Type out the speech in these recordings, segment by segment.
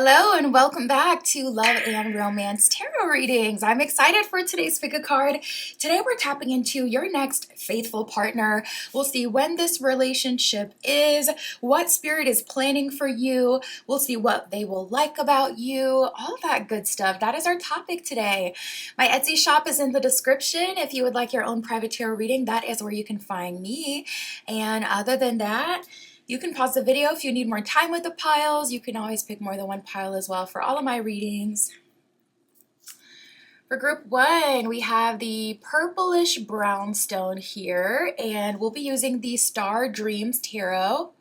Hello and welcome back to Love and Romance Tarot Readings. I'm excited for today's pick a card. Today we're tapping into your next faithful partner. We'll see when this relationship is, what spirit is planning for you. We'll see what they will like about you, all that good stuff. That is our topic today. My Etsy shop is in the description. If you would like your own private tarot reading, that is where you can find me. And other than that, you can pause the video if you need more time with the piles. You can always pick more than one pile as well for all of my readings. For group one, we have the purplish brownstone here, and we'll be using the Star Dreams Tarot.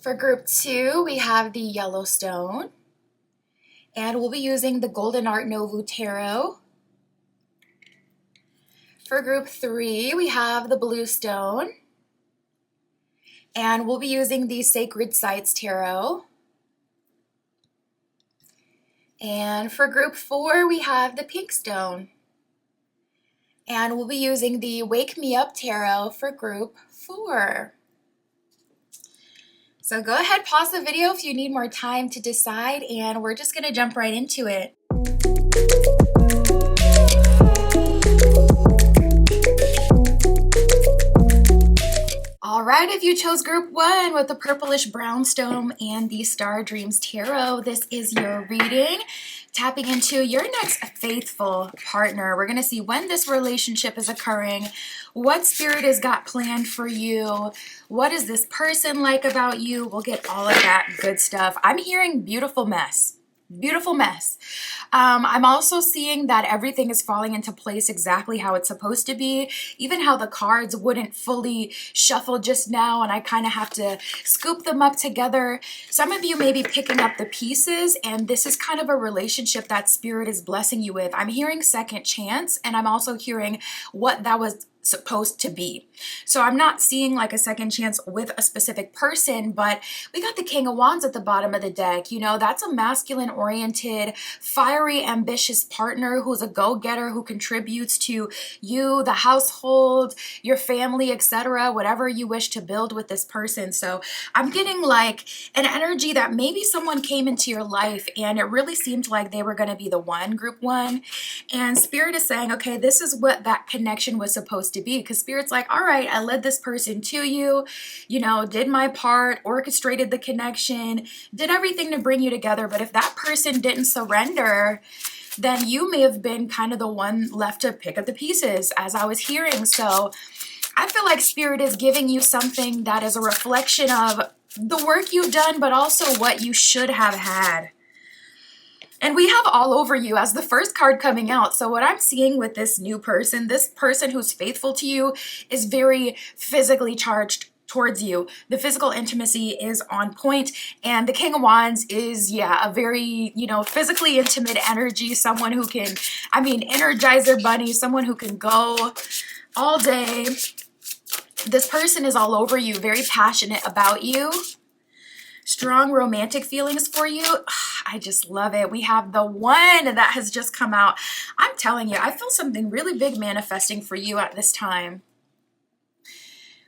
For group two, we have the Yellowstone, and we'll be using the Golden Art Nouveau Tarot. For group three, we have the Blue Stone, and we'll be using the Sacred Sites Tarot. And for group four, we have the Pink Stone, and we'll be using the Wake Me Up Tarot for group four. So go ahead, pause the video if you need more time to decide, and we're just going to jump right into it. Alright, if you chose group one with the purplish brownstone and the Star Dreams Tarot, this is your reading. Tapping into your next faithful partner. We're going to see when this relationship is occurring, what spirit has got planned for you, what is this person like about you. We'll get all of that good stuff. I'm hearing beautiful mess. Beautiful mess. I'm also seeing that everything is falling into place exactly how it's supposed to be. Even how the cards wouldn't fully shuffle just now, and I kind of have to scoop them up together. Some of you may be picking up the pieces, and this is kind of a relationship that spirit is blessing you with. I'm hearing second chance, and I'm also hearing what that was supposed to be. So I'm not seeing like a second chance with a specific person, but we got the King of Wands at the bottom of the deck. You know, that's a masculine oriented, fiery, ambitious partner who's a go-getter, who contributes to you, the household, your family, etc., whatever you wish to build with this person. So I'm getting like an energy that maybe someone came into your life and it really seemed like they were going to be the one, group one, and spirit is saying, okay, this is what that connection was supposed to be, because spirit's like, all right, I led this person to you, you know, did my part, orchestrated the connection, did everything to bring you together. But if that person didn't surrender, then you may have been kind of the one left to pick up the pieces, as I was hearing. So I feel like spirit is giving you something that is a reflection of the work you've done, but also what you should have had. And we have all over you as the first card coming out. So what I'm seeing with this new person, this person who's faithful to you, is very physically charged towards you. The physical intimacy is on point, and the King of Wands is, yeah, a very, you know, physically intimate energy, someone who can, I mean, Energizer Bunny, someone who can go all day. This person is all over you, very passionate about you. Strong romantic feelings for you. I just love it. We have the one that has just come out. I'm telling you, I feel something really big manifesting for you at this time.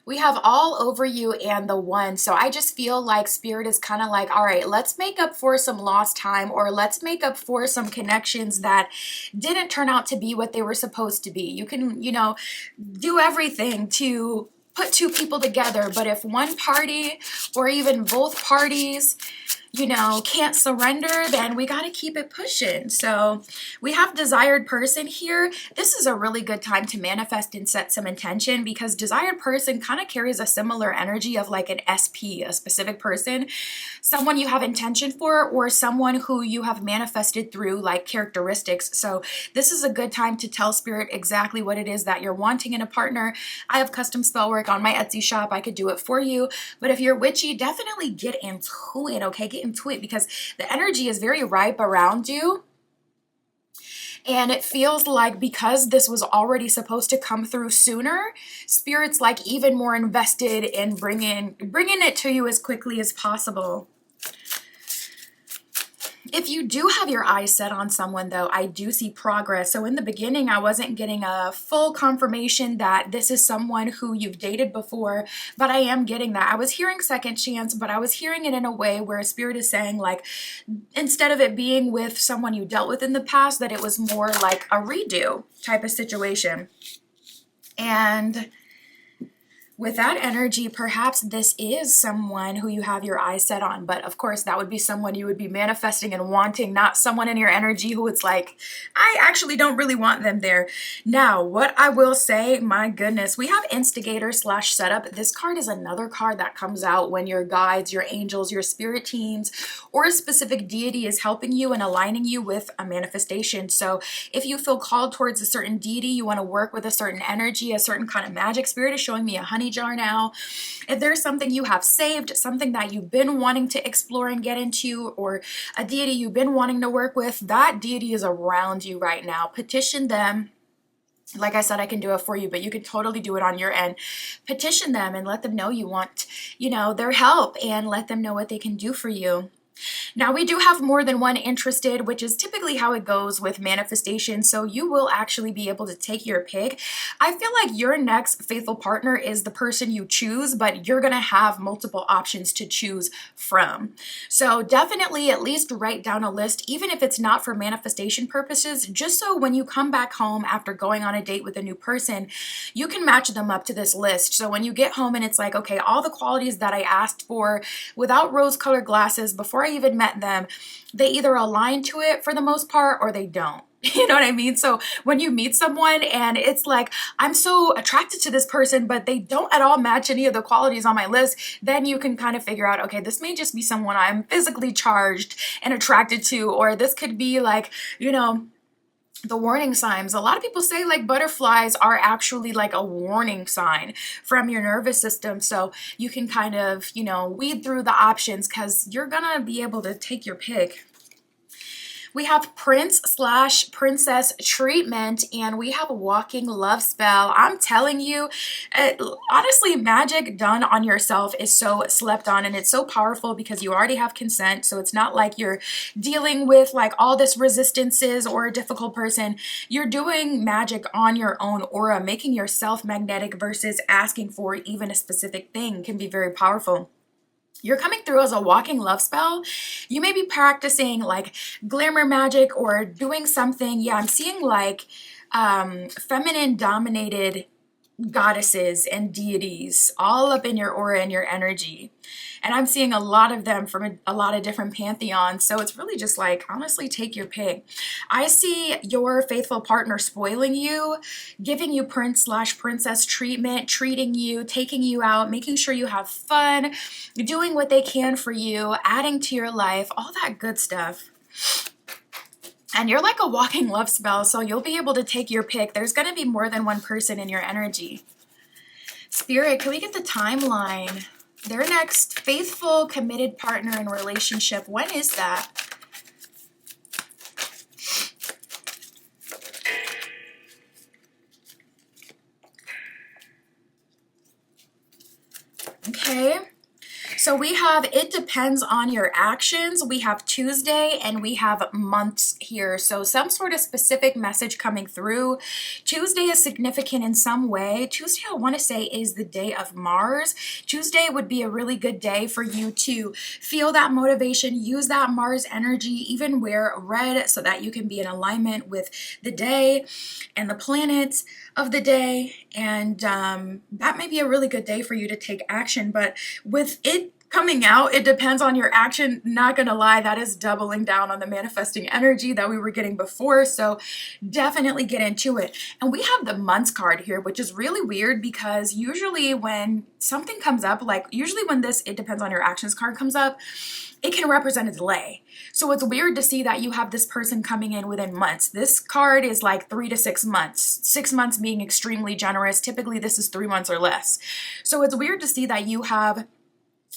We have all over you and the one. So I just feel like spirit is kind of like, all right, let's make up for some lost time, or let's make up for some connections that didn't turn out to be what they were supposed to be. You can, you know, do everything to put two people together, but if one party or even both parties, you know, can't surrender, then we got to keep it pushing. So we have desired person here. This is a really good time to manifest and set some intention, because desired person kind of carries a similar energy of like an SP, a specific person, someone you have intention for, or someone who you have manifested through like characteristics. So this is a good time to tell spirit exactly what it is that you're wanting in a partner. I have custom spell work on my Etsy shop. I could do it for you. But if you're witchy, definitely get into it, okay? Get into it, because the energy is very ripe around you. And it feels like because this was already supposed to come through sooner, spirit's like even more invested in bringing it to you as quickly as possible. If you do have your eyes set on someone, though, I do see progress. So in the beginning, I wasn't getting a full confirmation that this is someone who you've dated before, but I am getting that. I was hearing second chance, but I was hearing it in a way where Spirit is saying, like, instead of it being with someone you dealt with in the past, that it was more like a redo type of situation. And with that energy, perhaps this is someone who you have your eyes set on, but of course that would be someone you would be manifesting and wanting, not someone in your energy who it's like, I actually don't really want them there. Now, what I will say, my goodness, we have Instigator / Setup. This card is another card that comes out when your guides, your angels, your spirit teams, or a specific deity is helping you and aligning you with a manifestation. So if you feel called towards a certain deity, you want to work with a certain energy, a certain kind of magic. Spirit is showing me a honey jar now. If there's something you have saved, something that you've been wanting to explore and get into, or a deity you've been wanting to work with, that deity is around you right now. Petition them. Like I said, I can do it for you, but you can totally do it on your end. Petition them and let them know you want, their help, and let them know what they can do for you. Now, we do have more than one interested, which is typically how it goes with manifestation, so you will actually be able to take your pick. I feel like your next faithful partner is the person you choose, but you're going to have multiple options to choose from. So definitely at least write down a list, even if it's not for manifestation purposes, just so when you come back home after going on a date with a new person, you can match them up to this list. So when you get home and it's like, okay, all the qualities that I asked for without rose-colored glasses before I even met them, they either align to it for the most part or they don't. You know what I mean? So when you meet someone and it's like, I'm so attracted to this person, but they don't at all match any of the qualities on my list, then you can kind of figure out, okay, this may just be someone I'm physically charged and attracted to, or this could be like, the warning signs. A lot of people say like butterflies are actually like a warning sign from your nervous system. So you can kind of, weed through the options because you're gonna be able to take your pick. We have Prince / Princess treatment, and we have a walking love spell. I'm telling you, honestly, magic done on yourself is so slept on, and it's so powerful because you already have consent. So it's not like you're dealing with like all this resistances or a difficult person. You're doing magic on your own aura, making yourself magnetic versus asking for even a specific thing can be very powerful. You're coming through as a walking love spell. You may be practicing like glamour magic or doing something. Yeah, I'm seeing like feminine dominated goddesses and deities all up in your aura and your energy. And I'm seeing a lot of them from a lot of different pantheons. So it's really just like, honestly, take your pick. I see your faithful partner spoiling you, giving you Prince / Princess treatment, treating you, taking you out, making sure you have fun, doing what they can for you, adding to your life, all that good stuff. And you're like a walking love spell, so you'll be able to take your pick. There's going to be more than one person in your energy. Spirit, can we get the timeline? Their next faithful, committed partner in relationship. When is that? Okay. So we have, it depends on your actions. We have Tuesday and we have months here. So some sort of specific message coming through. Tuesday is significant in some way. Tuesday, I want to say, is the day of Mars. Tuesday would be a really good day for you to feel that motivation, use that Mars energy, even wear red so that you can be in alignment with the day and the planets of the day. And that may be a really good day for you to take action. But with it coming out, it depends on your action. Not gonna lie, that is doubling down on the manifesting energy that we were getting before. So definitely get into it. And we have the months card here, which is really weird because usually when something comes up, like usually when this it depends on your actions card comes up, it can represent a delay. So it's weird to see that you have this person coming in within months. This card is like 3 to 6 months. 6 months being extremely generous. Typically this is 3 months or less. So it's weird to see that you have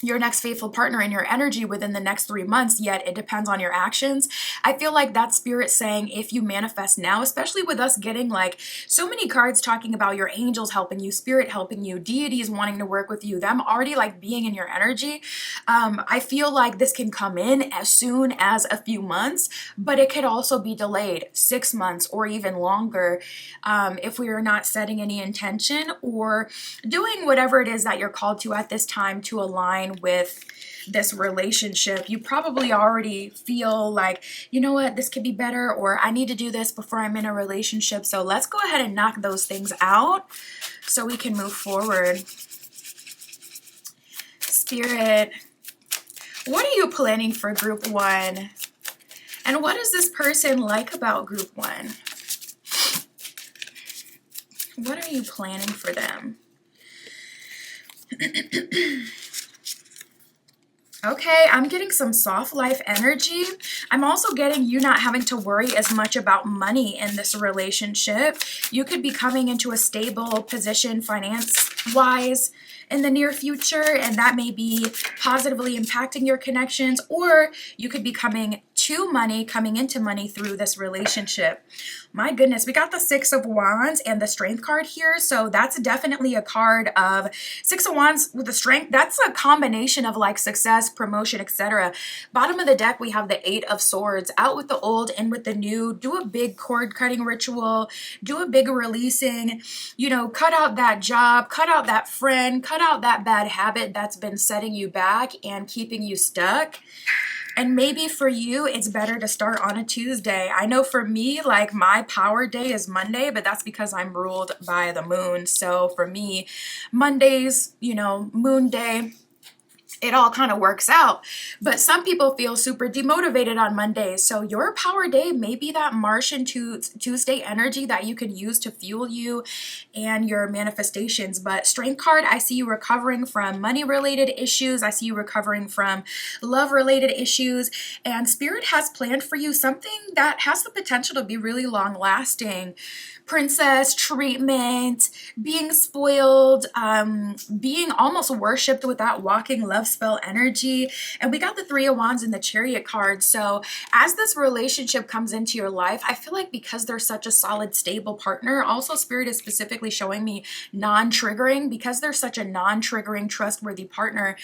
your next faithful partner in your energy within the next 3 months, yet it depends on your actions. I feel like that spirit saying if you manifest now, especially with us getting like so many cards talking about your angels helping you, spirit helping you, deities wanting to work with you, them already like being in your energy. I feel like this can come in as soon as a few months, but it could also be delayed 6 months or even longer if we are not setting any intention or doing whatever it is that you're called to at this time to align with this relationship. You probably already feel like, you know what, this could be better, or I need to do this before I'm in a relationship. So let's go ahead and knock those things out so we can move forward. Spirit, what are you planning for group one? And what does this person like about group one? What are you planning for them? Okay, I'm getting some soft life energy. I'm also getting you not having to worry as much about money in this relationship. You could be coming into a stable position finance-wise in the near future, and that may be positively impacting your connections, or you could be coming into money through this relationship. My goodness, we got the Six of Wands and the Strength card here, so that's definitely a card of Six of Wands with the Strength. That's a combination of like success, promotion, etc. Bottom of the deck, we have the Eight of Swords. Out with the old, in with the new. Do a big cord cutting ritual. Do a big releasing. You know, cut out that job, cut out that friend, cut out that bad habit that's been setting you back and keeping you stuck. And maybe for you, it's better to start on a Tuesday. I know for me, like my power day is Monday, but that's because I'm ruled by the moon. So for me, Mondays, you know, moon day, it all kind of works out. But some people feel super demotivated on Mondays. So your power day may be that Martian Tuesday energy that you can use to fuel you and your manifestations. But Strength card, I see you recovering from money-related issues. I see you recovering from love-related issues. And Spirit has planned for you something that has the potential to be really long-lasting. Princess treatment, being spoiled, being almost worshipped with that walking love spell energy. And we got the Three of Wands in the Chariot card. So as this relationship comes into your life, I feel like because they're such a solid, stable partner, also Spirit is specifically showing me non-triggering, because they're such a non-triggering, trustworthy partner,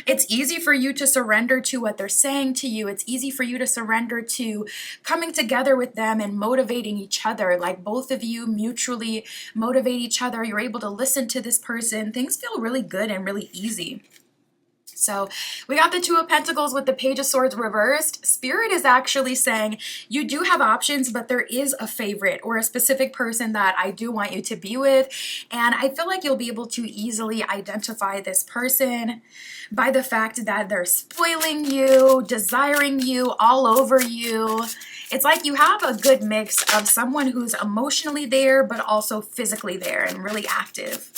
it's easy for you to surrender to what they're saying to you. It's easy for you to surrender to coming together with them and motivating each other. Like both of you mutually motivate each other. You're able to listen to this person. Things feel really good and really easy. So we got the Two of Pentacles with the Page of Swords reversed. Spirit is actually saying you do have options, but there is a favorite or a specific person that I do want you to be with. And I feel like you'll be able to easily identify this person by the fact that they're spoiling you, desiring you, all over you. It's like you have a good mix of someone who's emotionally there, but also physically there and really active.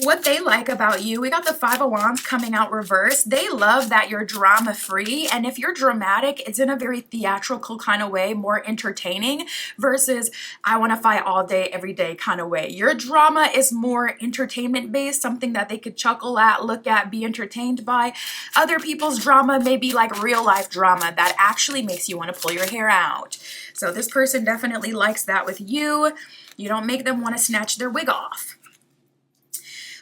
What they like about you, we got the Five of Wands coming out reversed. They love that you're drama free, and if you're dramatic, it's in a very theatrical kind of way, more entertaining, versus I want to fight all day every day kind of way. Your drama is more entertainment based, something that they could chuckle at, look at, be entertained by. Other people's drama may be like real life drama that actually makes you want to pull your hair out. So this person definitely likes that with you. You don't make them want to snatch their wig off.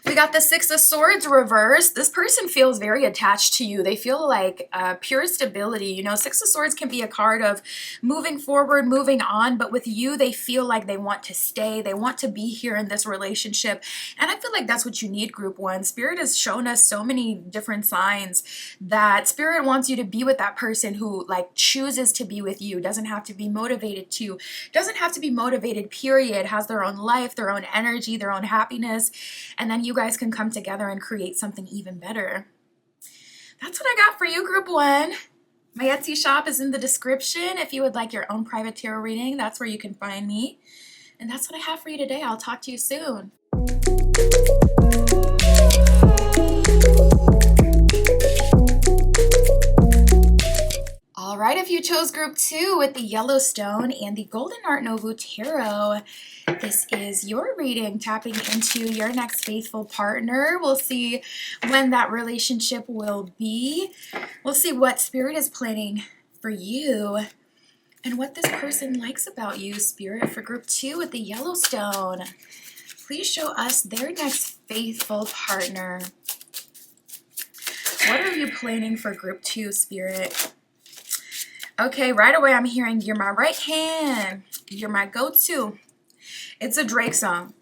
We got the Six of Swords reversed. This person feels very attached to you. They feel like pure stability. You know, Six of Swords can be a card of moving forward, moving on, but with you, they feel like they want to stay. They want to be here in this relationship. And I feel like that's what you need, Group One. Spirit has shown us so many different signs that Spirit wants you to be with that person who like chooses to be with you, doesn't have to be motivated to, doesn't have to be motivated, period, has their own life, their own energy, their own happiness. And then you guys can come together and create something even better. That's what I got for you, Group One. My Etsy shop is in the description. If you would like your own private tarot reading, that's where you can find me. And that's what I have for you today. I'll talk to you soon. All right, if you chose group 2 with the Yellowstone and the Golden Art Nouveau Tarot, this is your reading, tapping into your next faithful partner. We'll see when that relationship will be. We'll see what Spirit is planning for you and what this person likes about you, Spirit, for group 2 with the Yellowstone. Please show us their next faithful partner. What are you planning for group 2, Spirit? Okay, right away I'm hearing you're my right hand. You're my go-to. It's a Drake song.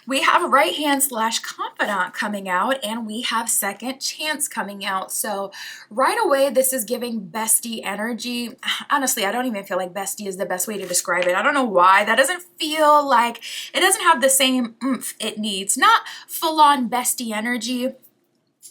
We have right hand / confidant coming out, and we have second chance coming out. So right away, this is giving bestie energy. Honestly, I don't even feel like bestie is the best way to describe it. I don't know why. That doesn't feel like, it doesn't have the same oomph it needs. Not full-on bestie energy.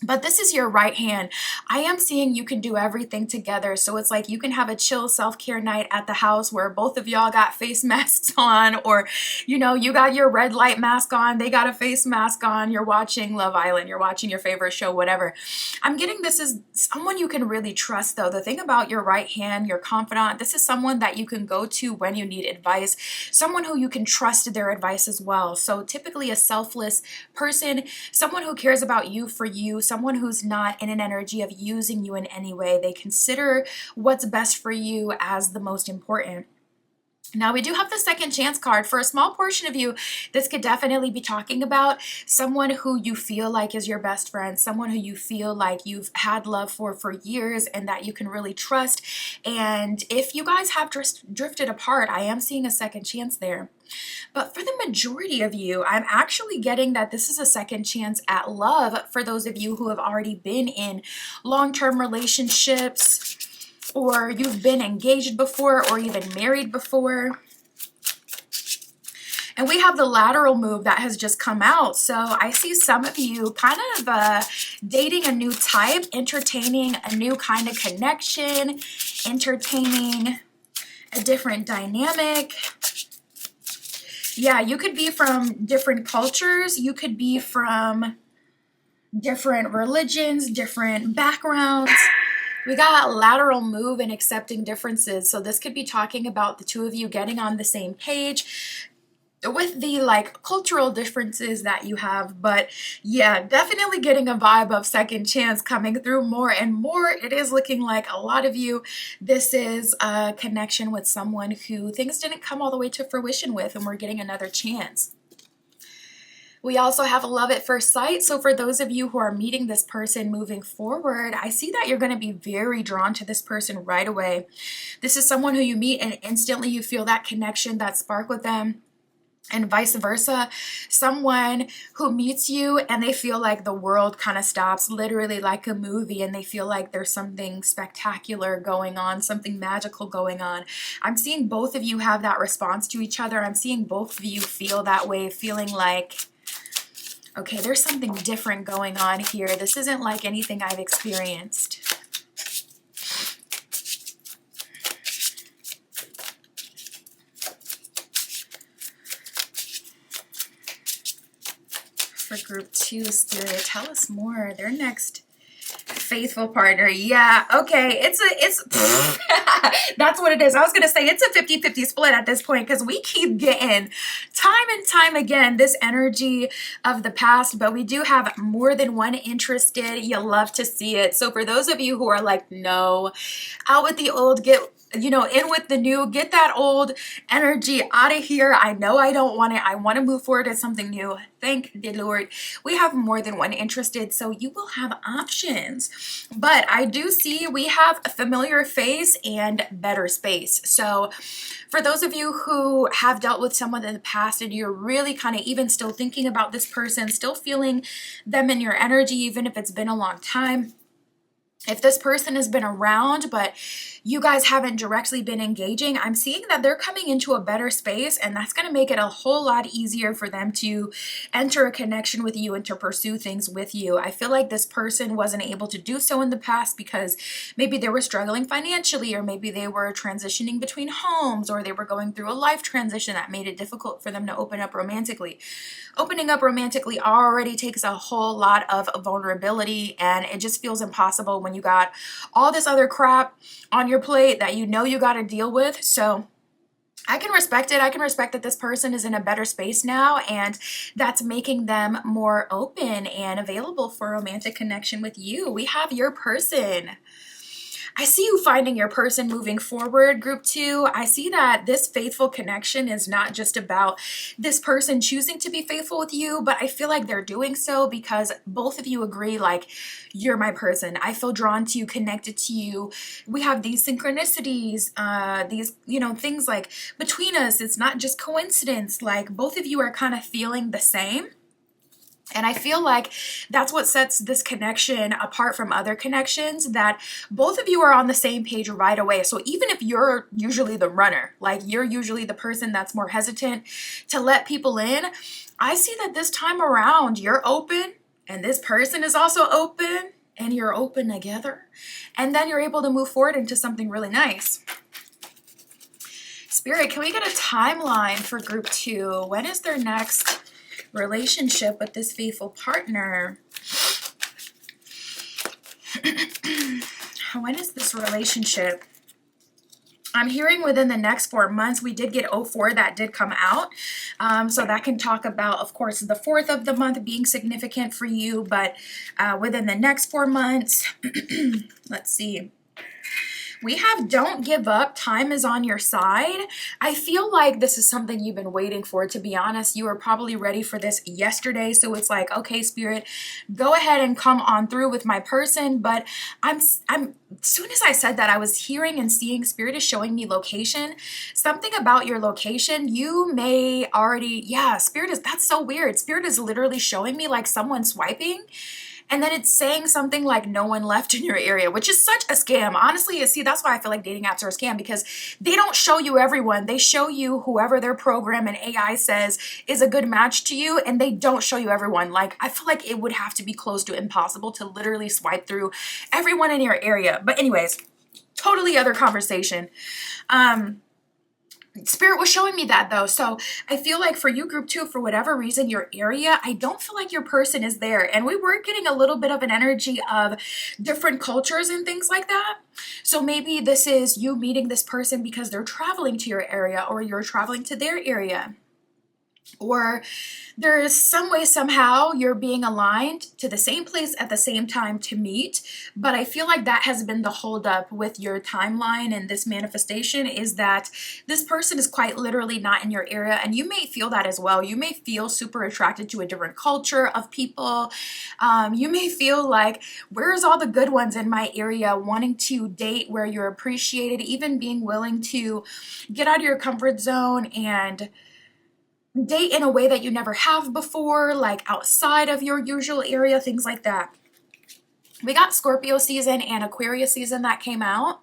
But this is your right hand. I am seeing you can do everything together. So it's like you can have a chill self-care night at the house where both of y'all got face masks on, or, you know, you got your red light mask on, they got a face mask on, you're watching Love Island, you're watching your favorite show, whatever. I'm getting this is someone you can really trust, though. The thing about your right hand, your confidant, this is someone that you can go to when you need advice, someone who you can trust their advice as well. So typically a selfless person, someone who cares about you for you, someone who's not in an energy of using you in any way. They consider what's best for you as the most important. Now, we do have the second chance card. For a small portion of you, this could definitely be talking about someone who you feel like is your best friend, someone who you feel like you've had love for years and that you can really trust. And if you guys have drifted apart, I am seeing a second chance there. But for the majority of you, I'm actually getting that this is a second chance at love for those of you who have already been in long-term relationships, or you've been engaged before, or even married before. And we have the lateral move that has just come out. So I see some of you kind of dating a new type, entertaining a new kind of connection, entertaining a different dynamic. Yeah, you could be from different cultures. You could be from different religions, different backgrounds. We got lateral move and accepting differences. So this could be talking about the two of you getting on the same page with the like cultural differences that you have. But yeah, definitely getting a vibe of second chance coming through more and more. It is looking like a lot of you, this is a connection with someone who things didn't come all the way to fruition with, and we're getting another chance. We also have a love at first sight. So for those of you who are meeting this person moving forward, I see that you're going to be very drawn to this person right away. This is someone who you meet and instantly you feel that connection, that spark with them. And vice versa, someone who meets you and they feel like the world kind of stops, literally like a movie, and they feel like there's something spectacular going on, something magical going on. I'm seeing both of you have that response to each other. I'm seeing both of you feel that way, feeling like, okay, there's something different going on here. This isn't like anything I've experienced. For group 2, Spirit, tell us more. Their next faithful partner. Yeah, okay. It's that's what it is. I was going to say it's a 50-50 split at this point, because we keep getting time and time again this energy of the past, but we do have more than one interested. You love to see it. So for those of you who are like, no, out with the old, get, you know, in with the new, get that old energy out of here. I know I don't want it. I want to move forward to something new. Thank the Lord. We have more than one interested, so you will have options. But I do see we have a familiar face and better space. So for those of you who have dealt with someone in the past and you're really kind of even still thinking about this person, still feeling them in your energy, even if it's been a long time, if this person has been around, but you guys haven't directly been engaging, I'm seeing that they're coming into a better space, and that's going to make it a whole lot easier for them to enter a connection with you and to pursue things with you. I feel like this person wasn't able to do so in the past because maybe they were struggling financially, or maybe they were transitioning between homes, or they were going through a life transition that made it difficult for them to open up romantically. Opening up romantically already takes a whole lot of vulnerability, and it just feels impossible when you got all this other crap on your plate that you know you got to deal with. So I can respect it. I can respect that this person is in a better space now, and that's making them more open and available for romantic connection with you. We have your person. I see you finding your person moving forward, group 2. I see that this faithful connection is not just about this person choosing to be faithful with you, but I feel like they're doing so because both of you agree, like, you're my person. I feel drawn to you, connected to you. We have these synchronicities, these, things like between us. It's not just coincidence. Like, both of you are kind of feeling the same. And I feel like that's what sets this connection apart from other connections, that both of you are on the same page right away. So even if you're usually the runner, like you're usually the person that's more hesitant to let people in, I see that this time around you're open and this person is also open and you're open together. And then you're able to move forward into something really nice. Spirit, can we get a timeline for group 2? When is their next relationship with this faithful partner? When is this relationship? I'm hearing within the next 4 months. We did get 04 that did come out. So that can talk about, of course, the 4th of the month being significant for you, but within the next 4 months, let's see. We have don't give up. Time is on your side. I feel like this is something you've been waiting for, to be honest. You were probably ready for this yesterday. So it's like, okay, Spirit, go ahead and come on through with my person. But as soon as I said that, I was hearing and seeing Spirit is showing me location. Something about your location, you may already, Spirit is, that's so weird. Spirit is literally showing me like someone swiping. And then it's saying something like no one left in your area, which is such a scam. Honestly, see, that's why I feel like dating apps are a scam, because they don't show you everyone. They show you whoever their program and AI says is a good match to you, and they don't show you everyone. Like, I feel like it would have to be close to impossible to literally swipe through everyone in your area. But anyways, totally other conversation. Spirit was showing me that though. So I feel like for you, group 2, for whatever reason, your area, I don't feel like your person is there. And we were getting a little bit of an energy of different cultures and things like that. So maybe this is you meeting this person because they're traveling to your area, or you're traveling to their area. Or there is some way, somehow, you're being aligned to the same place at the same time to meet. But I feel like that has been the holdup with your timeline and this manifestation, is that this person is quite literally not in your area. And you may feel that as well. You may feel super attracted to a different culture of people. You may feel like, where's all the good ones in my area, wanting to date where you're appreciated, even being willing to get out of your comfort zone and date in a way that you never have before, like outside of your usual area, things like that. We got Scorpio season and Aquarius season that came out.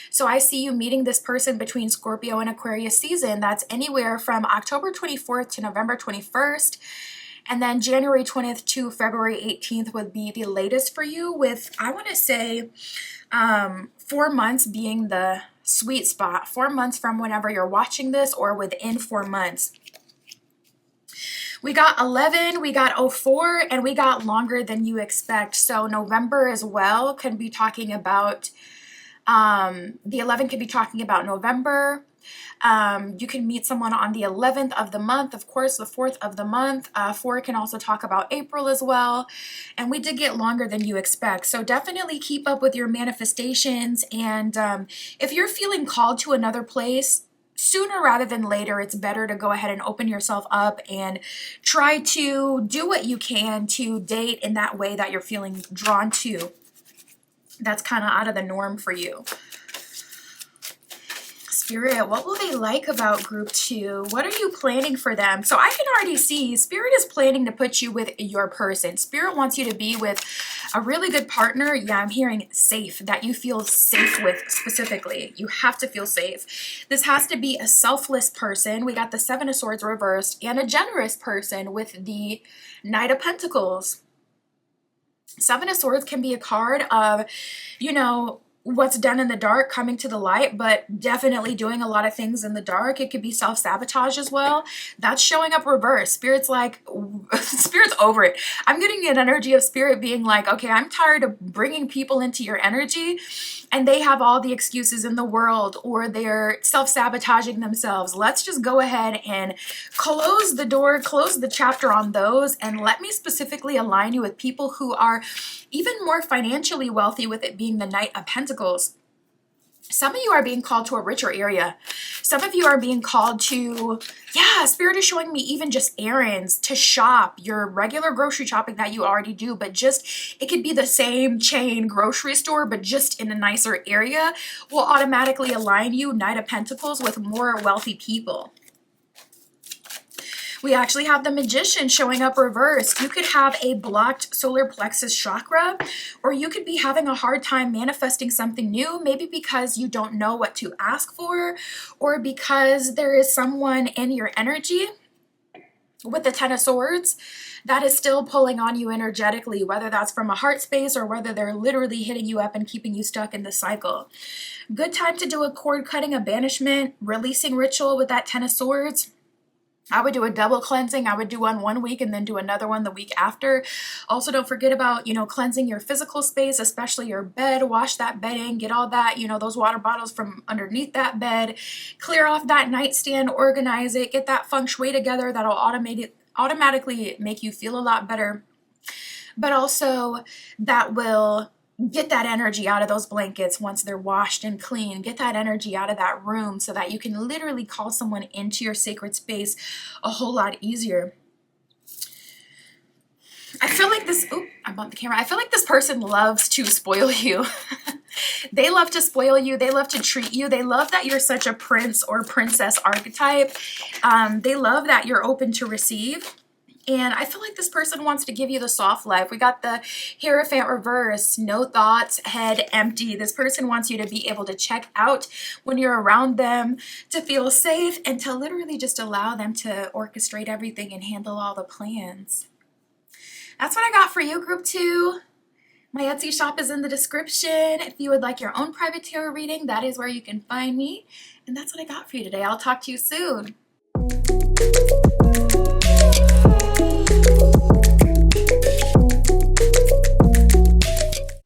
So I see you meeting this person between Scorpio and Aquarius season. That's anywhere from October 24th to November 21st. And then January 20th to February 18th would be the latest for you, with, I want to say, 4 months being the sweet spot. 4 months from whenever you're watching this, or within 4 months. We got 11, we got 04, and we got longer than you expect. So November as well can be talking about, the 11 could be talking about November. You can meet someone on the 11th of the month, of course, the 4th of the month. 4 can also talk about April as well. And we did get longer than you expect. So definitely keep up with your manifestations. And if you're feeling called to another place, sooner rather than later, it's better to go ahead and open yourself up and try to do what you can to date in that way that you're feeling drawn to. That's kind of out of the norm for you. Spirit, what will they like about group 2? What are you planning for them? So I can already see Spirit is planning to put you with your person. Spirit wants you to be with a really good partner. Yeah, I'm hearing safe, that you feel safe with specifically. You have to feel safe. This has to be a selfless person. We got the 7 of Swords reversed, and a generous person with the Knight of Pentacles. 7 of Swords can be a card of, what's done in the dark coming to the light, but definitely doing a lot of things in the dark. It could be self-sabotage as well. That's showing up reverse. Spirit's like, Spirit's over it. I'm getting an energy of Spirit being like, okay, I'm tired of bringing people into your energy and they have all the excuses in the world, or they're self-sabotaging themselves. Let's just go ahead and close the door, close the chapter on those, and let me specifically align you with people who are even more financially wealthy, with it being the Knight of Pentacles. Some of you are being called to a richer area. Some of you are being called to, yeah, Spirit is showing me even just errands, to shop, your regular grocery shopping that you already do, but just, it could be the same chain grocery store, but just in a nicer area, will automatically align you, Knight of Pentacles, with more wealthy people. We actually have the Magician showing up reversed. You could have a blocked solar plexus chakra, or you could be having a hard time manifesting something new, maybe because you don't know what to ask for, or because there is someone in your energy with the Ten of Swords that is still pulling on you energetically, whether that's from a heart space or whether they're literally hitting you up and keeping you stuck in the cycle. Good time to do a cord cutting, a banishment, releasing ritual with that Ten of Swords. I would do a double cleansing. I would do one week and then do another one the week after. Also, don't forget about, cleansing your physical space, especially your bed. Wash that bedding, get all that, those water bottles from underneath that bed. Clear off that nightstand, organize it, get that feng shui together. That'll automatically make you feel a lot better. But also, that will get that energy out of those blankets once they're washed and clean. Get that energy out of that room so that you can literally call someone into your sacred space a whole lot easier. I feel like this, I bumped the camera. I feel like this person loves to spoil you. They love to spoil you. They love to treat you. They love that you're such a prince or princess archetype. They love that you're open to receive. And I feel like this person wants to give you the soft life. We got the Hierophant reverse, no thoughts, head empty. This person wants you to be able to check out when you're around them, to feel safe, and to literally just allow them to orchestrate everything and handle all the plans. That's what I got for you, Group 2. My Etsy shop is in the description. If you would like your own private tarot reading, that is where you can find me. And that's what I got for you today. I'll talk to you soon.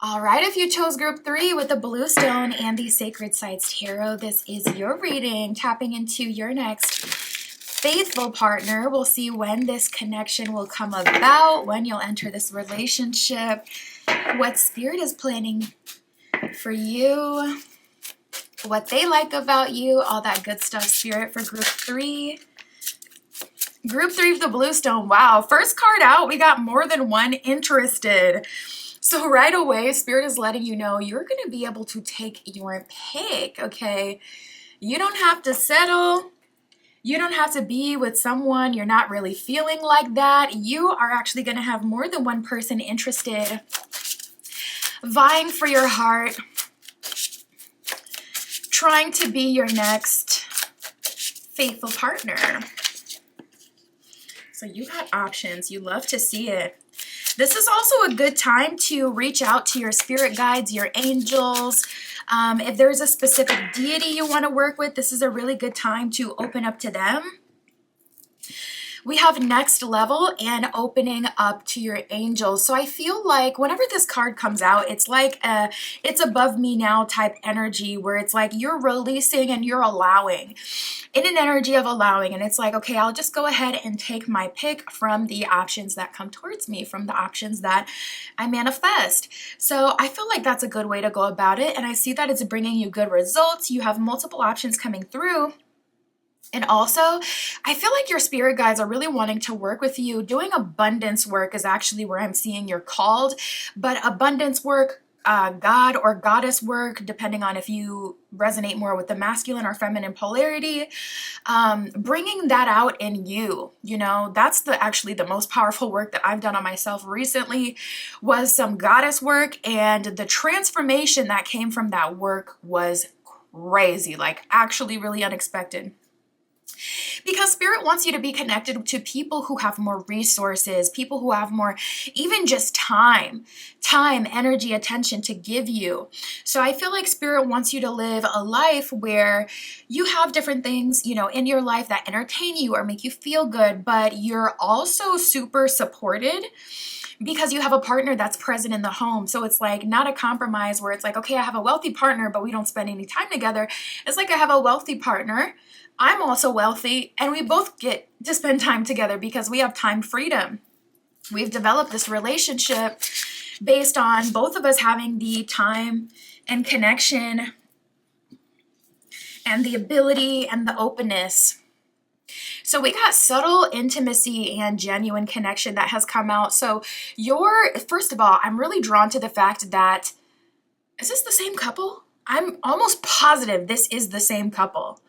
All right, if you chose Group 3 with the Blue Stone and the Sacred Sites Tarot, this is your reading, tapping into your next faithful partner. We'll see when this connection will come about, when you'll enter this relationship, what Spirit is planning for you, what they like about you, all that good stuff, Spirit, for Group 3. Group 3 of the Blue Stone. Wow, first card out, we got more than one interested. So right away, Spirit is letting you know you're going to be able to take your pick, okay? You don't have to settle. You don't have to be with someone you're not really feeling like that. You are actually going to have more than one person interested, vying for your heart, trying to be your next faithful partner. So you got options. You love to see it. This is also a good time to reach out to your spirit guides, your angels. If there's a specific deity you want to work with, this is a really good time to open up to them. We have next level and opening up to your angels. So I feel like whenever this card comes out, it's like it's above me now type energy, where it's like you're releasing and you're allowing, in an energy of allowing. And it's like, okay, I'll just go ahead and take my pick from the options that come towards me, from the options that I manifest. So I feel like that's a good way to go about it. And I see that it's bringing you good results. You have multiple options coming through. And also, I feel like your spirit guides are really wanting to work with you. Doing abundance work is actually where I'm seeing you're called. But abundance work, God or goddess work, depending on if you resonate more with the masculine or feminine polarity, bringing that out in you. That's actually the most powerful work that I've done on myself recently, was some goddess work. And the transformation that came from that work was crazy, like actually really unexpected. Because Spirit wants you to be connected to people who have more resources, people who have more, even just time, energy, attention to give you. So I feel like Spirit wants you to live a life where you have different things, in your life that entertain you or make you feel good, but you're also super supported because you have a partner that's present in the home. So it's like not a compromise where it's like, okay, I have a wealthy partner, but we don't spend any time together. It's like I have a wealthy partner, I'm also wealthy, and we both get to spend time together because we have time freedom. We've developed this relationship based on both of us having the time and connection and the ability and the openness. So we got subtle intimacy and genuine connection that has come out. So first of all, I'm really drawn to the fact that, is this the same couple? I'm almost positive this is the same couple.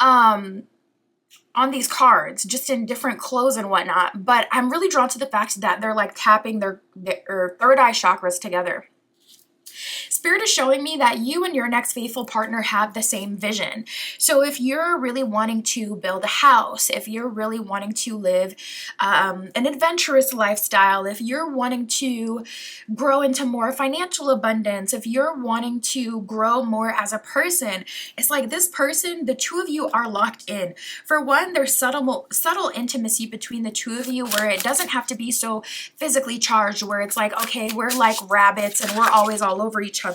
On these cards, just in different clothes and whatnot. But I'm really drawn to the fact that they're like tapping their third eye chakras together. Spirit is showing me that you and your next faithful partner have the same vision. So if you're really wanting to build a house, if you're really wanting to live an adventurous lifestyle, if you're wanting to grow into more financial abundance, if you're wanting to grow more as a person, it's like this person, the two of you are locked in. For one, there's subtle intimacy between the two of you where it doesn't have to be so physically charged, where it's like, okay, we're like rabbits and we're always all over each other.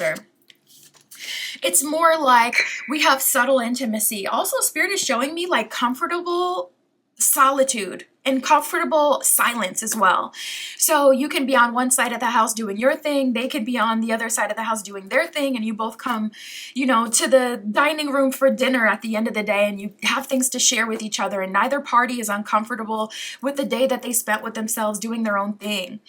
It's more like we have subtle intimacy. Also, Spirit is showing me like comfortable solitude and comfortable silence as well. So you can be on one side of the house doing your thing, they could be on the other side of the house doing their thing, and you both come, to the dining room for dinner at the end of the day, and you have things to share with each other, and neither party is uncomfortable with the day that they spent with themselves doing their own thing.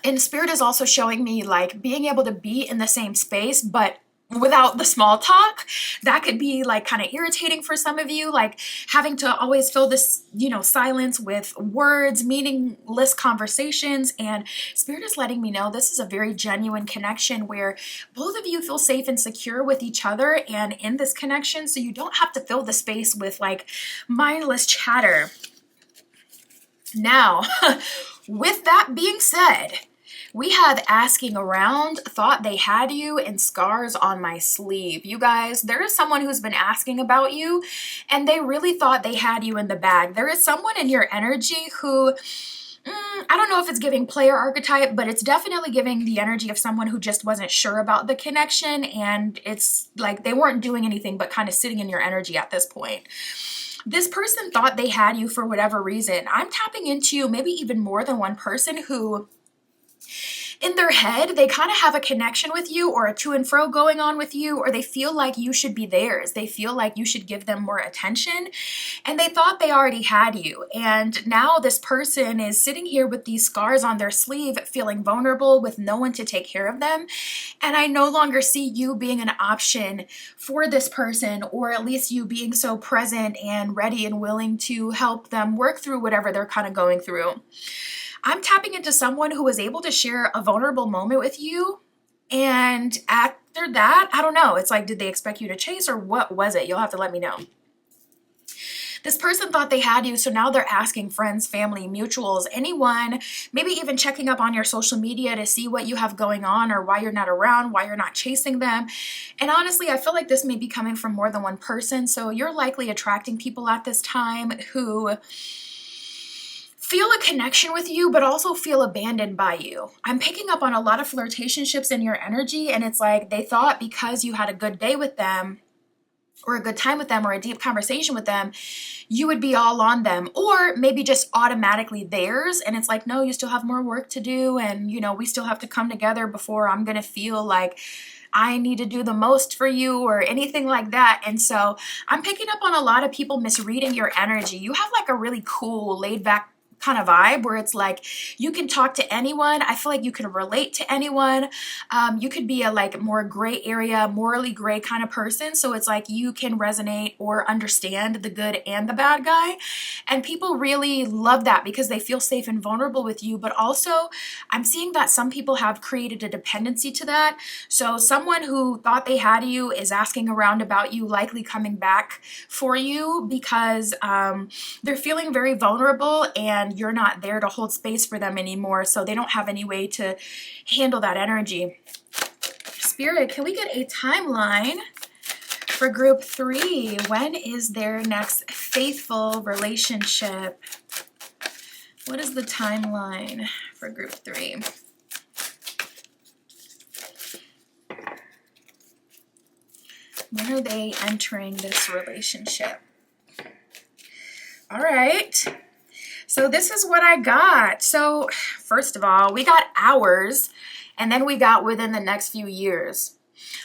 And Spirit is also showing me like being able to be in the same space, but without the small talk. That could be like kind of irritating for some of you, like having to always fill this, silence with words, meaningless conversations. And Spirit is letting me know this is a very genuine connection where both of you feel safe and secure with each other and in this connection. So you don't have to fill the space with like mindless chatter. Now, with that being said, we have asking around, thought they had you, and scars on my sleeve. You guys, there is someone who's been asking about you, and they really thought they had you in the bag. There is someone in your energy who, I don't know if it's giving player archetype, but it's definitely giving the energy of someone who just wasn't sure about the connection, and it's like they weren't doing anything but kind of sitting in your energy at this point. This person thought they had you for whatever reason. I'm tapping into maybe even more than one person who, in their head, they kind of have a connection with you or a to and fro going on with you, or they feel like you should be theirs. They feel like you should give them more attention, and they thought they already had you. And now this person is sitting here with these scars on their sleeve, feeling vulnerable with no one to take care of them. And I no longer see you being an option for this person, or at least you being so present and ready and willing to help them work through whatever they're kind of going through. I'm tapping into someone who was able to share a vulnerable moment with you. And after that, I don't know. It's like, did they expect you to chase, or what was it? You'll have to let me know. This person thought they had you, so now they're asking friends, family, mutuals, anyone, maybe even checking up on your social media to see what you have going on or why you're not around, why you're not chasing them. And honestly, I feel like this may be coming from more than one person, so you're likely attracting people at this time who feel a connection with you, but also feel abandoned by you. I'm picking up on a lot of flirtationships in your energy, and it's like they thought because you had a good day with them, or a good time with them, or a deep conversation with them, you would be all on them, or maybe just automatically theirs. And it's like, no, you still have more work to do, and we still have to come together before I'm gonna feel like I need to do the most for you or anything like that. And so I'm picking up on a lot of people misreading your energy. You have like a really cool, laid back kind of vibe where it's like you can talk to anyone. I feel like you can relate to anyone. You could be a like more gray area, morally gray kind of person. So it's like you can resonate or understand the good and the bad guy. And people really love that because they feel safe and vulnerable with you. But also I'm seeing that some people have created a dependency to that. So someone who thought they had you is asking around about you, likely coming back for you because they're feeling very vulnerable and you're not there to hold space for them anymore, so they don't have any way to handle that energy. Spirit, can we get a timeline for group 3? When is their next faithful relationship? What is the timeline for group 3? When are they entering this relationship? All right. So this is what I got. So first of all, we got hours, and then we got within the next few years.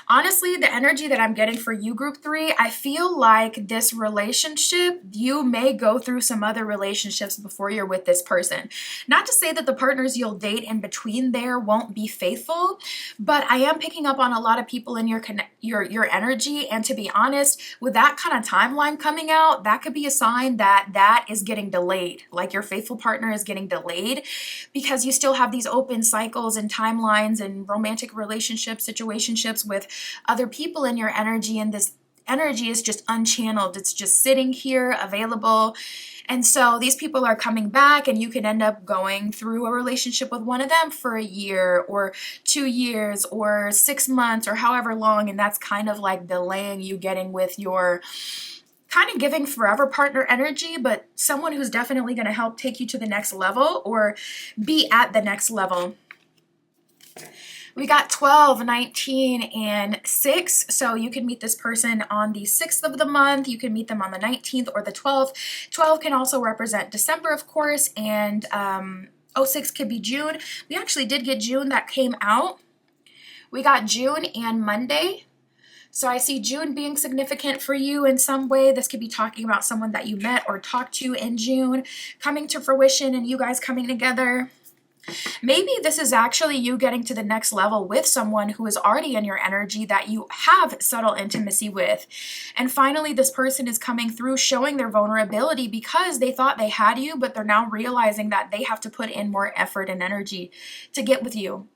Honestly, the energy that I'm getting for you, group 3, I feel like this relationship, you may go through some other relationships before you're with this person. Not to say that the partners you'll date in between there won't be faithful, but I am picking up on a lot of people in your energy. And to be honest, with that kind of timeline coming out, that could be a sign that that is getting delayed. Like your faithful partner is getting delayed because you still have these open cycles and timelines and romantic relationships, situationships with other people in your energy, and this energy is just unchanneled. It's just sitting here available. And so these people are coming back, and you can end up going through a relationship with one of them for a year or 2 years or 6 months or however long. And that's kind of like delaying you getting with your kind of giving forever partner energy, but someone who's definitely going to help take you to the next level or be at the next level. We got 12, 19, and 6. So you can meet this person on the 6th of the month. You can meet them on the 19th or the 12th. 12 can also represent December, of course, and 06 could be June. We actually did get June that came out. We got June and Monday. So I see June being significant for you in some way. This could be talking about someone that you met or talked to in June, coming to fruition and you guys coming together. Maybe this is actually you getting to the next level with someone who is already in your energy that you have subtle intimacy with. And finally, this person is coming through showing their vulnerability because they thought they had you, but they're now realizing that they have to put in more effort and energy to get with you.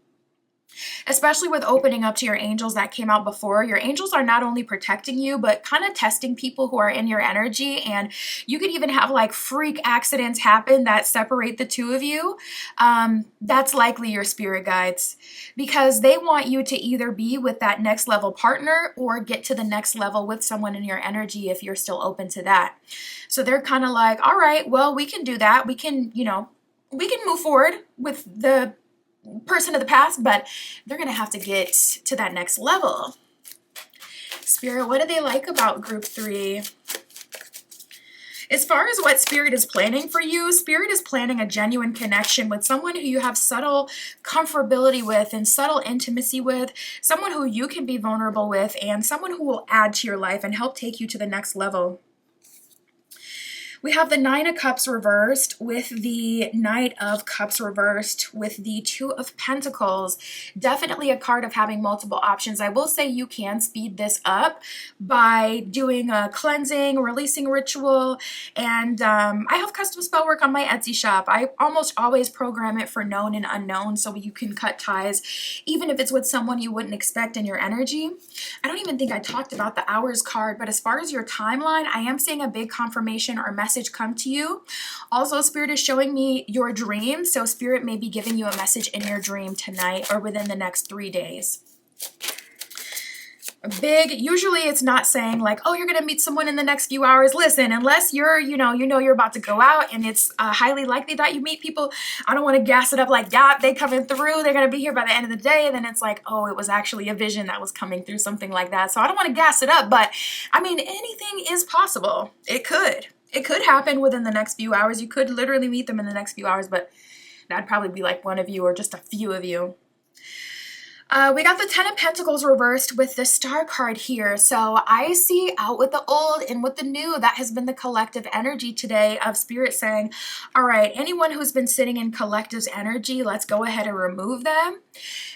Especially with opening up to your angels that came out before. Your angels are not only protecting you, but kind of testing people who are in your energy. And you could even have like freak accidents happen that separate the two of you. That's likely your spirit guides, because they want you to either be with that next level partner or get to the next level with someone in your energy if you're still open to that. So they're kind of like, all right, well, we can do that. We can move forward with the person of the past, but they're going to have to get to that next level. Spirit, what do they like about group 3? As far as what Spirit is planning for you, Spirit is planning a genuine connection with someone who you have subtle comfortability with and subtle intimacy with, someone who you can be vulnerable with, and someone who will add to your life and help take you to the next level. We have the 9 of Cups reversed with the Knight of Cups reversed with the 2 of Pentacles. Definitely a card of having multiple options. I will say you can speed this up by doing a cleansing, releasing ritual, and I have custom spell work on my Etsy shop. I almost always program it for known and unknown so you can cut ties, even if it's with someone you wouldn't expect in your energy. I don't even think I talked about the Hours card, but as far as your timeline, I am seeing a big confirmation or message come to you. Also, Spirit is showing me your dream, so Spirit may be giving you a message in your dream tonight or within the next 3 days. Usually it's not saying like, oh, you're gonna meet someone in the next few hours. Listen, unless you're, you know you're about to go out and it's highly likely that you meet people, I don't want to gas it up like, yeah, they coming through, they're gonna be here by the end of the day, and then it's like, oh, it was actually a vision that was coming through, something like that. So I don't want to gas it up, but I mean, anything is possible. It could happen within the next few hours. You could literally meet them in the next few hours, but that'd probably be like one of you or just a few of you. We got the Ten of Pentacles reversed with the Star card here. So I see out with the old, in with the new. That has been the collective energy today of Spirit saying, all right, anyone who's been sitting in collective's energy, let's go ahead and remove them.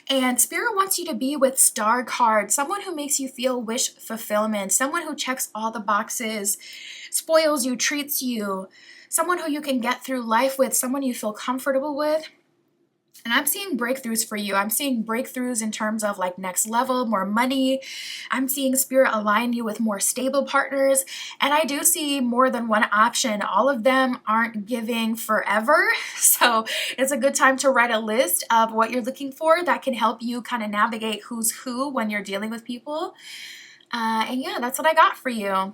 And Spirit wants you to be with Star card, someone who makes you feel wish fulfillment, someone who checks all the boxes, spoils you, treats you, someone who you can get through life with, someone you feel comfortable with. And I'm seeing breakthroughs for you. I'm seeing breakthroughs in terms of like next level, more money. I'm seeing Spirit align you with more stable partners. And I do see more than one option. All of them aren't giving forever. So it's a good time to write a list of what you're looking for that can help you kind of navigate who's who when you're dealing with people. And yeah, that's what I got for you.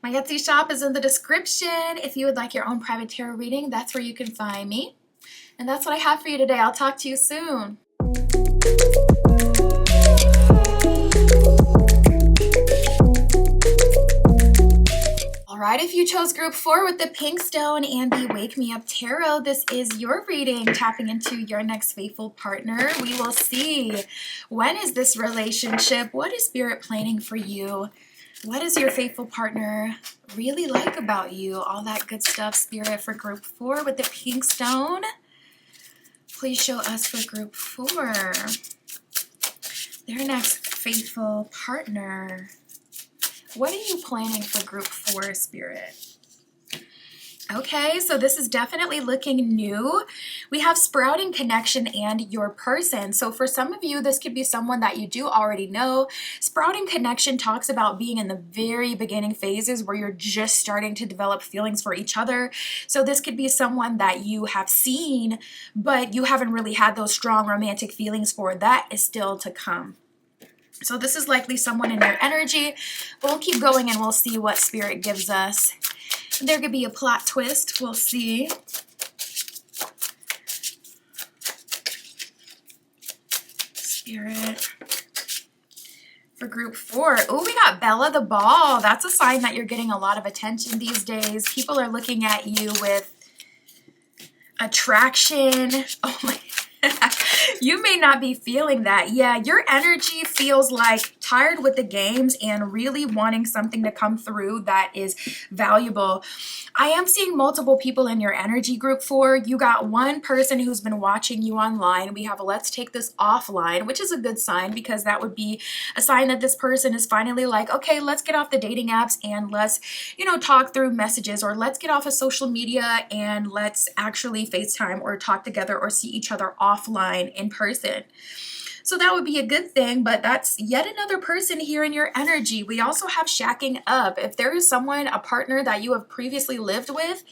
My Etsy shop is in the description. If you would like your own private tarot reading, that's where you can find me. And that's what I have for you today. I'll talk to you soon. All right, if you chose group 4 with the pink stone and the Wake Me Up Tarot, this is your reading, tapping into your next faithful partner. We will see, when is this relationship? What is Spirit planning for you? What does your faithful partner really like about you? All that good stuff, Spirit, for group 4 with the pink stone. Please show us for group 4, their next faithful partner. What are you planning for group 4, Spirit? Okay, so this is definitely looking new. We have sprouting connection and your person. So for some of you, this could be someone that you do already know. Sprouting connection talks about being in the very beginning phases where you're just starting to develop feelings for each other. So this could be someone that you have seen, but you haven't really had those strong romantic feelings for. That is still to come. So this is likely someone in your energy. We'll keep going and we'll see what Spirit gives us. There could be a plot twist. We'll see. Spirit. For group 4. Oh, we got Bella the Ball. That's a sign that you're getting a lot of attention these days. People are looking at you with attraction. Oh my. You may not be feeling that. Yeah, your energy feels like tired with the games and really wanting something to come through that is valuable. I am seeing multiple people in your energy, group 4. You got one person who's been watching you online. We have a let's take this offline, which is a good sign because that would be a sign that this person is finally like, okay, let's get off the dating apps and let's, talk through messages, or let's get off of social media and let's actually FaceTime or talk together or see each other offline in person. So that would be a good thing, but that's yet another person here in your energy. We also have shacking up. If there is someone, a partner that you have previously lived with,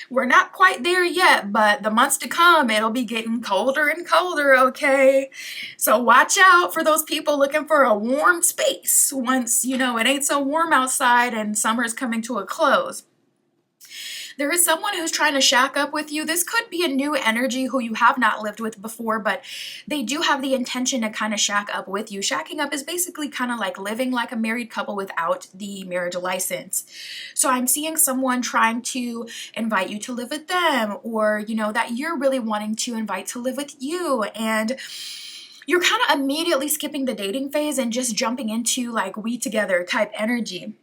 we're not quite there yet, but the months to come, it'll be getting colder and colder, okay? So watch out for those people looking for a warm space once, it ain't so warm outside and summer's coming to a close. There is someone who's trying to shack up with you. This could be a new energy who you have not lived with before, but they do have the intention to kind of shack up with you. Shacking up is basically kind of like living like a married couple without the marriage license. So I'm seeing someone trying to invite you to live with them, or, that you're really wanting to invite to live with you. And you're kind of immediately skipping the dating phase and just jumping into like we together type energy.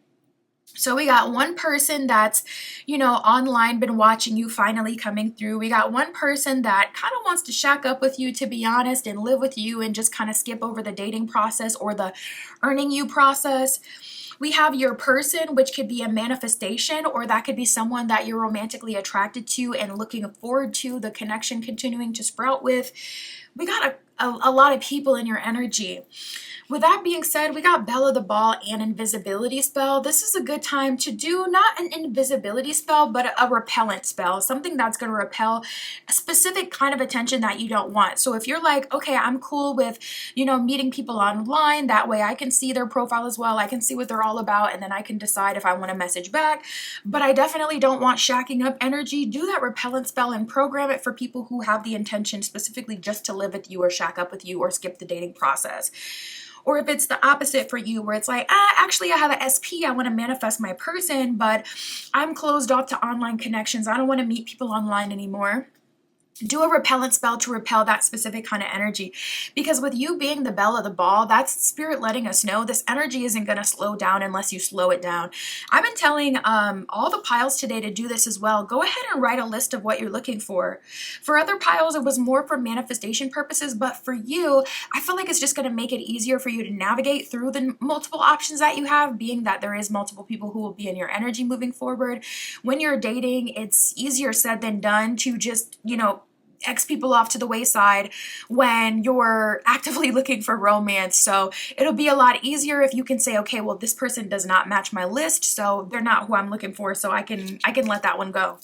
So we got one person that's, online, been watching you finally coming through. We got one person that kind of wants to shack up with you, to be honest, and live with you and just kind of skip over the dating process or the earning you process. We have your person, which could be a manifestation, or that could be someone that you're romantically attracted to and looking forward to the connection continuing to sprout with. We got a lot of people in your energy. With that being said, we got Bella the Ball and Invisibility Spell. This is a good time to do not an invisibility spell, but a repellent spell, something that's going to repel a specific kind of attention that you don't want. So if you're like, okay, I'm cool with, meeting people online, that way I can see their profile as well. I can see what they're all about, and then I can decide if I want to message back. But I definitely don't want shacking up energy. Do that repellent spell and program it for people who have the intention specifically just to live with you or shack up with you or skip the dating process. Or if it's the opposite for you, where it's like, actually I have an SP, I want to manifest my person, but I'm closed off to online connections. I don't want to meet people online anymore. do a repellent spell to repel that specific kind of energy. Because with you being the belle of the ball, that's spirit letting us know this energy isn't going to slow down unless you slow it down. I've been telling all the piles today to do this as well. Go ahead and write a list of what you're looking for. For other piles, it was more for manifestation purposes, but for you, I feel like it's just going to make it easier for you to navigate through the multiple options that you have, being that there is multiple people who will be in your energy moving forward. When you're dating, it's easier said than done to just, X people off to the wayside when you're actively looking for romance. So it'll be a lot easier if you can say, okay, well, this person does not match my list, so they're not who I'm looking for, so I can let that one go.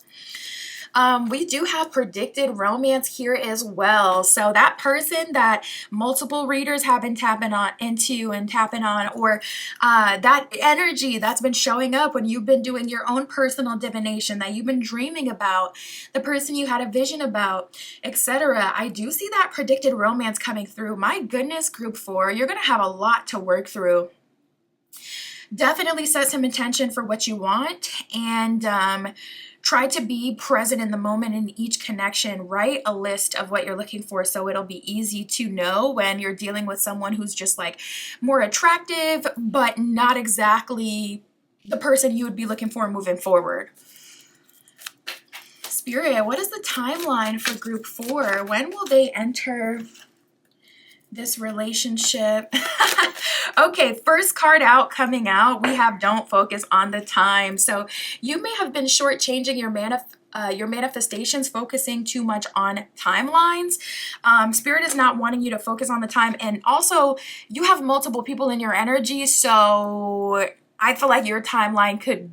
We do have predicted romance here as well. So that person that multiple readers have been tapping on, or that energy that's been showing up when you've been doing your own personal divination that you've been dreaming about, the person you had a vision about, etc. I do see that predicted romance coming through. My goodness, group 4, you're going to have a lot to work through. Definitely set some intention for what you want, and try to be present in the moment in each connection. Write a list of what you're looking for so it'll be easy to know when you're dealing with someone who's just like more attractive, but not exactly the person you would be looking for moving forward. Spirit, what is the timeline for group 4? When will they enter this relationship? Okay, first card out, coming out, we have don't focus on the time. So you may have been shortchanging your manifestations, focusing too much on timelines. Spirit is not wanting you to focus on the time. And also, you have multiple people in your energy, so I feel like your timeline could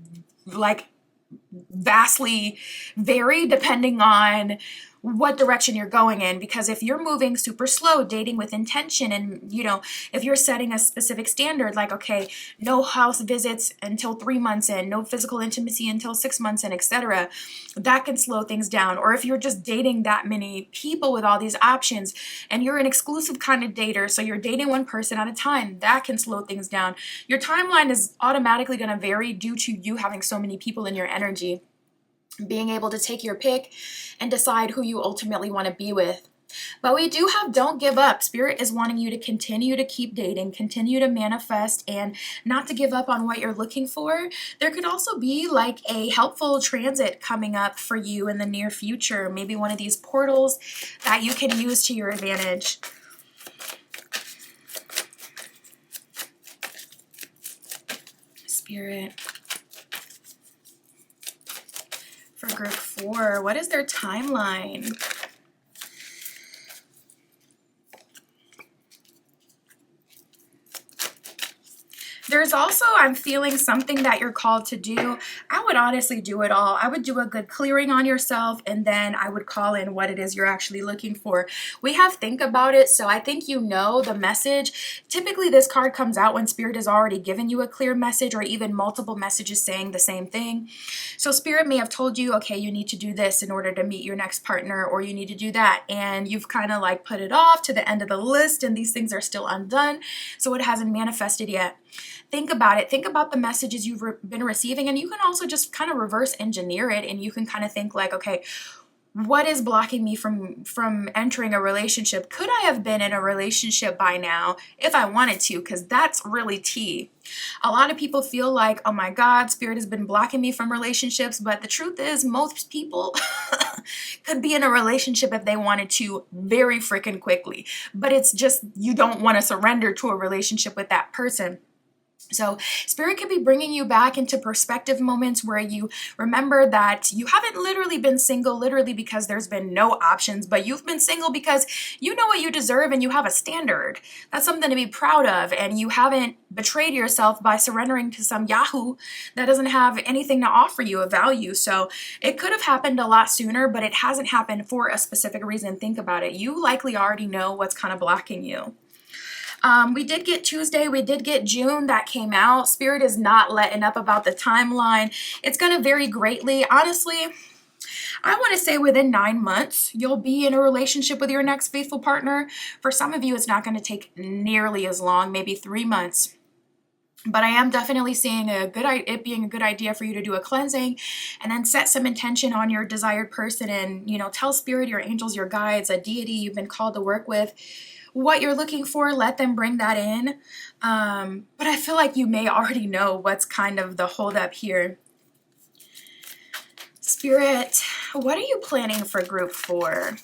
vastly vary depending on what direction you're going in. Because if you're moving super slow, dating with intention, and if you're setting a specific standard, like, okay, no house visits until 3 months in, no physical intimacy until 6 months in, etc., that can slow things down. Or if you're just dating that many people with all these options, and you're an exclusive kind of dater, so you're dating one person at a time, that can slow things down. Your timeline is automatically going to vary due to you having so many people in your energy. Being able to take your pick and decide who you ultimately want to be with. But we do have don't give up. Spirit is wanting you to continue to keep dating, continue to manifest, and not to give up on what you're looking for. There could also be like a helpful transit coming up for you in the near future. Maybe one of these portals that you can use to your advantage. Spirit. For group 4, what is their timeline? There's also, I'm feeling something that you're called to do. I would honestly do it all. I would do a good clearing on yourself, and then I would call in what it is you're actually looking for. We have think about it, so I think the message. Typically this card comes out when Spirit has already given you a clear message, or even multiple messages saying the same thing. So Spirit may have told you, okay, you need to do this in order to meet your next partner, or you need to do that, and you've kind of like put it off to the end of the list, and these things are still undone, so it hasn't manifested yet. Think about it. Think about the messages you've been receiving, and you can also just kind of reverse engineer it, and you can kind of think like, okay, what is blocking me from entering a relationship? Could I have been in a relationship by now if I wanted to? Because that's really tea. A lot of people feel like, oh my God, Spirit has been blocking me from relationships, but the truth is most people could be in a relationship if they wanted to very freaking quickly. But it's just you don't want to surrender to a relationship with that person. So Spirit could be bringing you back into perspective moments where you remember that you haven't literally been single literally because there's been no options, but you've been single because you know what you deserve and you have a standard. That's something to be proud of, and you haven't betrayed yourself by surrendering to some yahoo that doesn't have anything to offer you of value. So it could have happened a lot sooner, but it hasn't happened for a specific reason. Think about it. You likely already know what's kind of blocking you. We did get Tuesday, we did get June that came out. Spirit is not letting up about the timeline. It's going to vary greatly. Honestly, I want to say within 9 months, you'll be in a relationship with your next faithful partner. For some of you, it's not going to take nearly as long, maybe 3 months. But I am definitely seeing it being a good idea for you to do a cleansing and then set some intention on your desired person and, tell spirit, your angels, your guides, a deity you've been called to work with, what you're looking for. Let them bring that in. But I feel like you may already know what's kind of the holdup here. Spirit, what are you planning for group 4?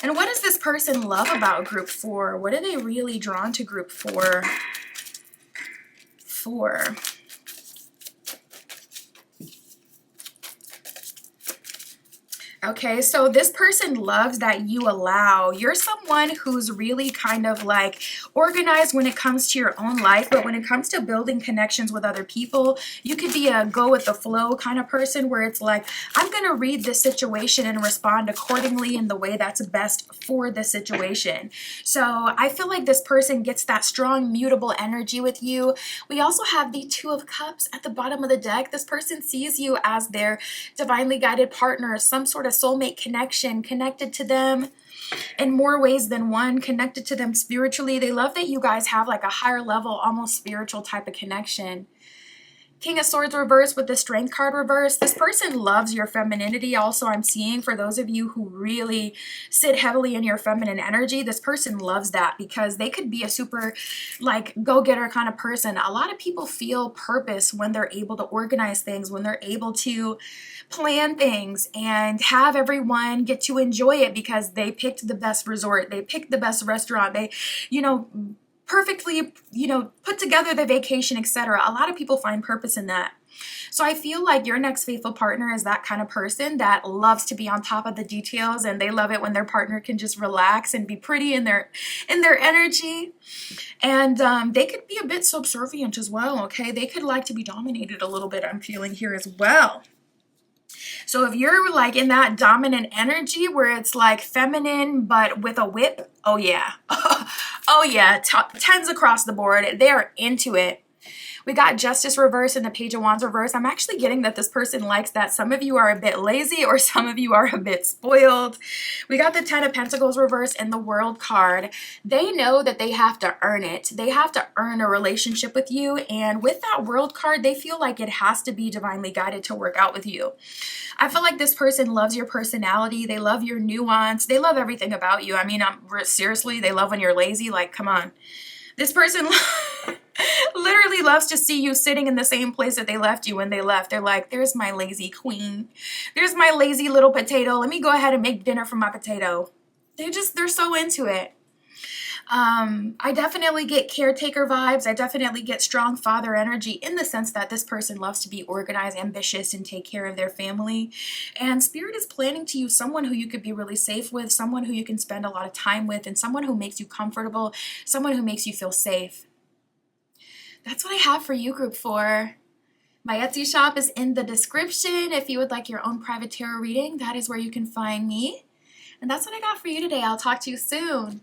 And what does this person love about group 4? What are they really drawn to group 4 for? Okay, so this person loves that you allow. You're someone who's really kind of like organized when it comes to your own life, but when it comes to building connections with other people, you could be a go with the flow kind of person where it's like, I'm going to read this situation and respond accordingly in the way that's best for the situation. So I feel like this person gets that strong, mutable energy with you. We also have the Two of Cups at the bottom of the deck. This person sees you as their divinely guided partner, some sort of soulmate connection, connected to them in more ways than one, connected to them spiritually. They love that you guys have like a higher level, almost spiritual type of connection. King of Swords reverse with the Strength card reverse. This person loves your femininity. Also, I'm seeing for those of you who really sit heavily in your feminine energy, this person loves that because they could be a super like go-getter kind of person. A lot of people feel purpose when they're able to organize things, when they're able to plan things and have everyone get to enjoy it because they picked the best resort, they picked the best restaurant, they, perfectly, put together the vacation, etc. A lot of people find purpose in that. So I feel like your next faithful partner is that kind of person that loves to be on top of the details, and they love it when their partner can just relax and be pretty in their energy. And they could be a bit subservient as well, okay? They could like to be dominated a little bit, I'm feeling here as well. So if you're like in that dominant energy where it's like feminine but with a whip, oh yeah. Oh yeah, tens across the board. They're into it. We got Justice reverse and the Page of Wands reverse. I'm actually getting that this person likes that. Some of you are a bit lazy or some of you are a bit spoiled. We got the Ten of Pentacles reverse and the World card. They know that they have to earn it. They have to earn a relationship with you. And with that World card, they feel like it has to be divinely guided to work out with you. I feel like this person loves your personality. They love your nuance. They love everything about you. I mean, seriously, they love when you're lazy. Like, come on. This person literally loves to see you sitting in the same place that they left you when they left. They're like, there's my lazy queen. There's my lazy little potato. Let me go ahead and make dinner for my potato. They're so into it. I definitely get caretaker vibes. I definitely get strong father energy in the sense that this person loves to be organized, ambitious, and take care of their family. And Spirit is planning to use someone who you could be really safe with, someone who you can spend a lot of time with, and someone who makes you comfortable, someone who makes you feel safe. That's what I have for you, Group 4. My Etsy shop is in the description. If you would like your own private tarot reading, that is where you can find me. And that's what I got for you today. I'll talk to you soon.